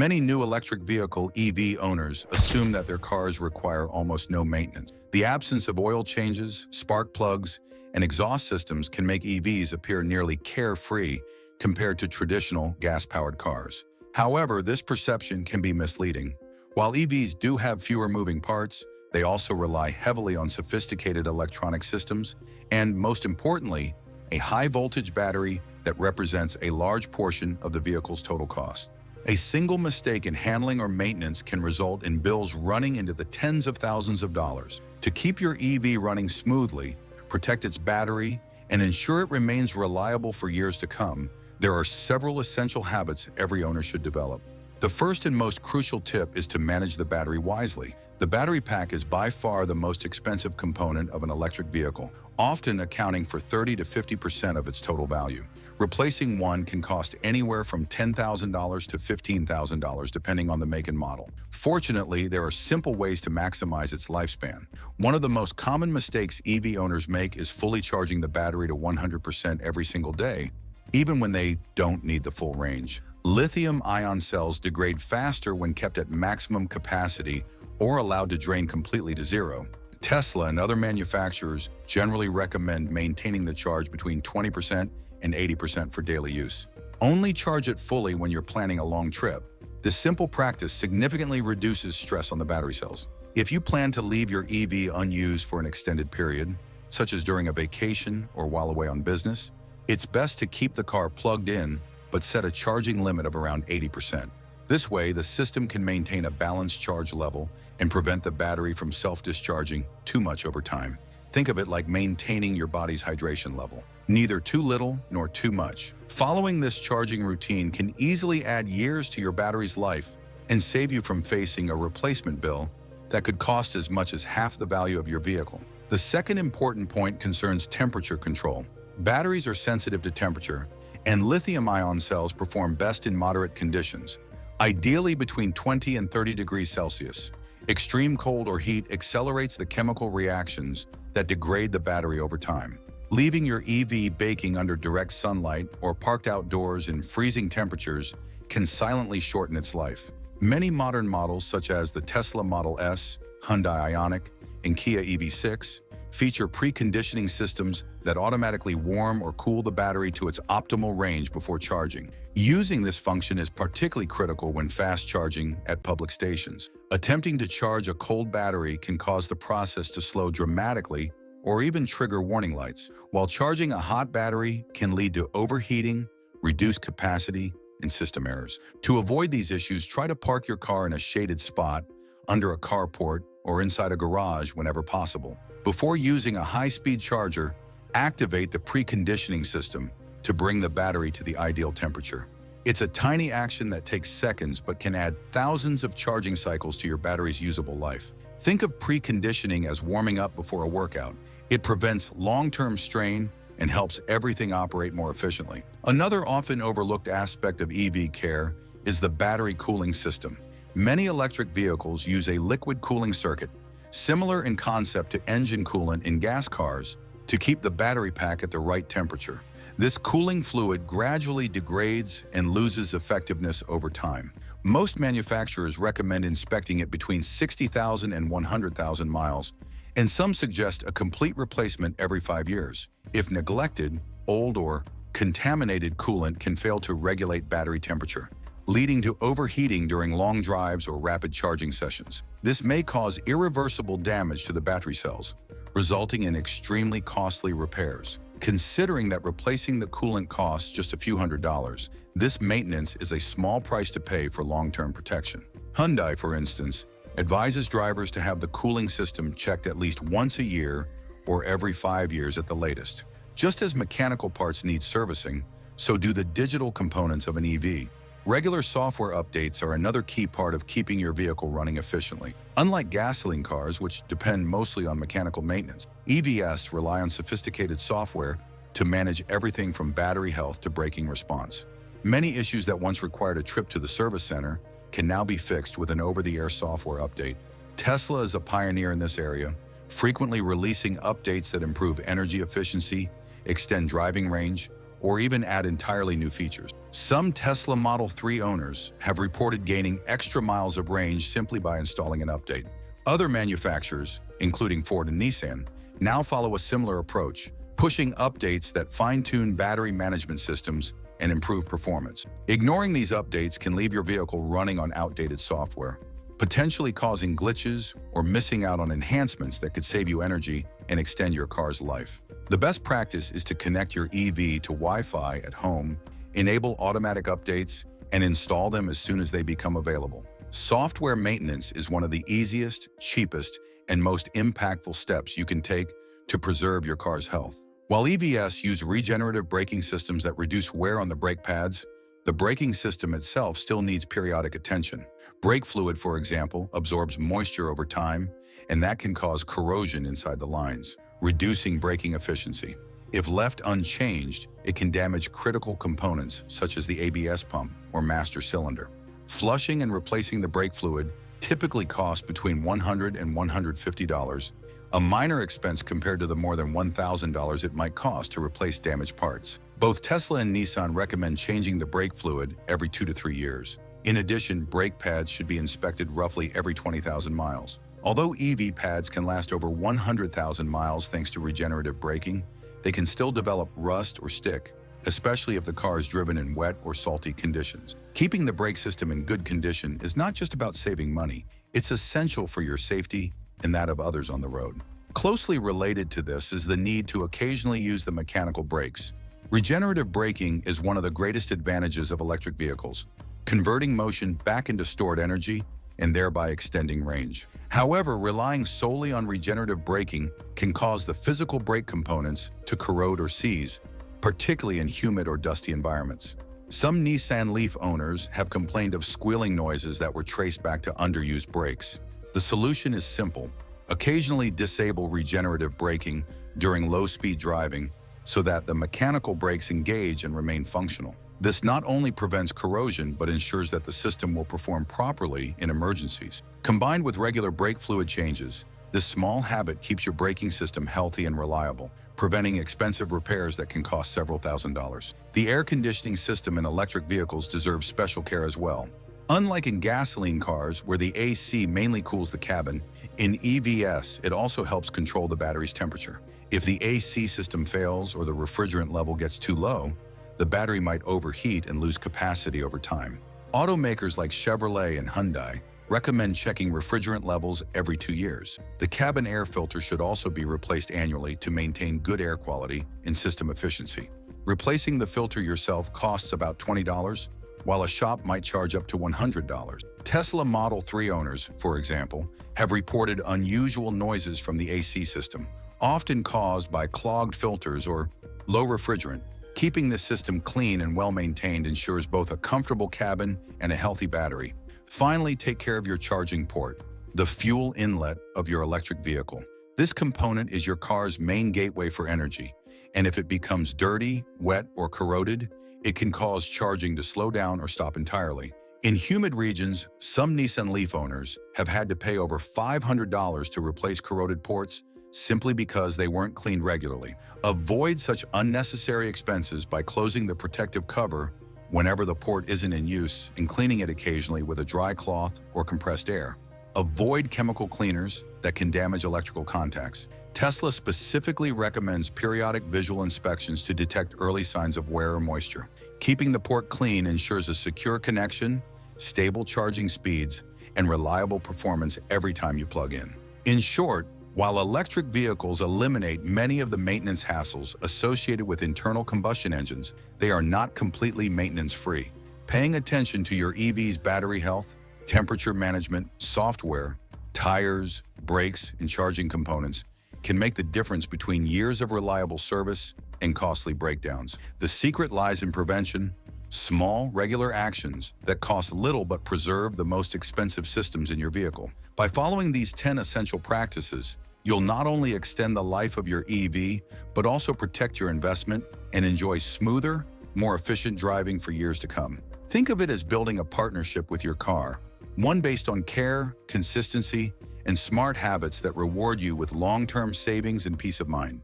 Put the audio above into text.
Many new electric vehicle (EV) owners assume that their cars require almost no maintenance. The absence of oil changes, spark plugs, and exhaust systems can make EVs appear nearly carefree compared to traditional gas-powered cars. However, this perception can be misleading. While EVs do have fewer moving parts, they also rely heavily on sophisticated electronic systems and, most importantly, a high-voltage battery that represents a large portion of the vehicle's total cost. A single mistake in handling or maintenance can result in bills running into the tens of thousands of dollars. To keep your EV running smoothly, protect its battery, and ensure it remains reliable for years to come, there are several essential habits every owner should develop. The first and most crucial tip is to manage the battery wisely. The battery pack is by far the most expensive component of an electric vehicle, often accounting for 30 to 50% of its total value. Replacing one can cost anywhere from $10,000 to $15,000 depending on the make and model. Fortunately, there are simple ways to maximize its lifespan. One of the most common mistakes EV owners make is fully charging the battery to 100% every single day, even when they don't need the full range. Lithium-ion cells degrade faster when kept at maximum capacity or allowed to drain completely to zero. Tesla and other manufacturers generally recommend maintaining the charge between 20% and 80% for daily use. Only charge it fully when you're planning a long trip. This simple practice significantly reduces stress on the battery cells. If you plan to leave your EV unused for an extended period, such as during a vacation or while away on business, it's best to keep the car plugged in but set a charging limit of around 80%. This way, the system can maintain a balanced charge level and prevent the battery from self-discharging too much over time. Think of it like maintaining your body's hydration level. Neither too little nor too much. Following this charging routine can easily add years to your battery's life and save you from facing a replacement bill that could cost as much as half the value of your vehicle. The second important point concerns temperature control. Batteries are sensitive to temperature, and lithium-ion cells perform best in moderate conditions, ideally between 20 and 30 degrees Celsius. Extreme cold or heat accelerates the chemical reactions that degrade the battery over time. Leaving your EV baking under direct sunlight or parked outdoors in freezing temperatures can silently shorten its life. Many modern models, such as the Tesla Model S, Hyundai Ioniq, and Kia EV6, feature preconditioning systems that automatically warm or cool the battery to its optimal range before charging. Using this function is particularly critical when fast charging at public stations. Attempting to charge a cold battery can cause the process to slow dramatically or even trigger warning lights, while charging a hot battery can lead to overheating, reduced capacity, and system errors. To avoid these issues, try to park your car in a shaded spot, under a carport, or inside a garage whenever possible. Before using a high-speed charger, activate the preconditioning system to bring the battery to the ideal temperature. It's a tiny action that takes seconds but can add thousands of charging cycles to your battery's usable life. Think of preconditioning as warming up before a workout. It prevents long-term strain and helps everything operate more efficiently. Another often overlooked aspect of EV care is the battery cooling system. Many electric vehicles use a liquid cooling circuit, similar in concept to engine coolant in gas cars, to keep the battery pack at the right temperature. This cooling fluid gradually degrades and loses effectiveness over time. Most manufacturers recommend inspecting it between 60,000 and 100,000 miles, and some suggest a complete replacement every 5 years. If neglected, old or contaminated coolant can fail to regulate battery temperature, leading to overheating during long drives or rapid charging sessions. This may cause irreversible damage to the battery cells, resulting in extremely costly repairs. Considering that replacing the coolant costs just a few $100s, this maintenance is a small price to pay for long-term protection. Hyundai, for instance, advises drivers to have the cooling system checked at least once a year or every 5 years at the latest. Just as mechanical parts need servicing, so do the digital components of an EV. Regular software updates are another key part of keeping your vehicle running efficiently. Unlike gasoline cars, which depend mostly on mechanical maintenance, EVs rely on sophisticated software to manage everything from battery health to braking response. Many issues that once required a trip to the service center can now be fixed with an over-the-air software update. Tesla is a pioneer in this area, frequently releasing updates that improve energy efficiency, extend driving range, or even add entirely new features. Some Tesla Model 3 owners have reported gaining extra miles of range simply by installing an update. Other manufacturers, including Ford and Nissan, now follow a similar approach, pushing updates that fine-tune battery management systems and improve performance. Ignoring these updates can leave your vehicle running on outdated software, potentially causing glitches or missing out on enhancements that could save you energy and extend your car's life. The best practice is to connect your EV to Wi-Fi at home, enable automatic updates, and install them as soon as they become available. Software maintenance is one of the easiest, cheapest, and most impactful steps you can take to preserve your car's health. While EVs use regenerative braking systems that reduce wear on the brake pads, the braking system itself still needs periodic attention. Brake fluid, for example, absorbs moisture over time, and that can cause corrosion inside the lines, reducing braking efficiency. If left unchanged, it can damage critical components such as the ABS pump or master cylinder. Flushing and replacing the brake fluid typically costs between $100 and $150, a minor expense compared to the more than $1,000 it might cost to replace damaged parts. Both Tesla and Nissan recommend changing the brake fluid every 2 to 3 years. In addition, brake pads should be inspected roughly every 20,000 miles. Although EV pads can last over 100,000 miles thanks to regenerative braking, they can still develop rust or stick, especially if the car is driven in wet or salty conditions. Keeping the brake system in good condition is not just about saving money, it's essential for your safety and that of others on the road. Closely related to this is the need to occasionally use the mechanical brakes. Regenerative braking is one of the greatest advantages of electric vehicles, converting motion back into stored energy and thereby extending range. However, relying solely on regenerative braking can cause the physical brake components to corrode or seize, particularly in humid or dusty environments. Some Nissan Leaf owners have complained of squealing noises that were traced back to underused brakes. The solution is simple. Occasionally disable regenerative braking during low-speed driving so that the mechanical brakes engage and remain functional. This not only prevents corrosion, but ensures that the system will perform properly in emergencies. Combined with regular brake fluid changes, this small habit keeps your braking system healthy and reliable, preventing expensive repairs that can cost several $1,000s. The air conditioning system in electric vehicles deserves special care as well. Unlike in gasoline cars, where the AC mainly cools the cabin, in EVs it also helps control the battery's temperature. If the AC system fails or the refrigerant level gets too low, the battery might overheat and lose capacity over time. Automakers like Chevrolet and Hyundai recommend checking refrigerant levels every 2 years. The cabin air filter should also be replaced annually to maintain good air quality and system efficiency. Replacing the filter yourself costs about $20, while a shop might charge up to $100. Tesla Model 3 owners, for example, have reported unusual noises from the AC system, often caused by clogged filters or low refrigerant. Keeping the system clean and well-maintained ensures both a comfortable cabin and a healthy battery. Finally, take care of your charging port, the fuel inlet of your electric vehicle. This component is your car's main gateway for energy, and if it becomes dirty, wet, or corroded, it can cause charging to slow down or stop entirely. In humid regions, some Nissan Leaf owners have had to pay over $500 to replace corroded ports simply because they weren't cleaned regularly. Avoid such unnecessary expenses by closing the protective cover whenever the port isn't in use and cleaning it occasionally with a dry cloth or compressed air. Avoid chemical cleaners that can damage electrical contacts. Tesla specifically recommends periodic visual inspections to detect early signs of wear or moisture. Keeping the port clean ensures a secure connection, stable charging speeds, and reliable performance every time you plug in. In short, while electric vehicles eliminate many of the maintenance hassles associated with internal combustion engines, they are not completely maintenance-free. Paying attention to your EV's battery health, temperature management, software, tires, brakes, and charging components can make the difference between years of reliable service and costly breakdowns. The secret lies in prevention, small, regular actions that cost little but preserve the most expensive systems in your vehicle. By following these 10 essential practices, you'll not only extend the life of your EV, but also protect your investment and enjoy smoother, more efficient driving for years to come. Think of it as building a partnership with your car, one based on care, consistency, and smart habits that reward you with long-term savings and peace of mind.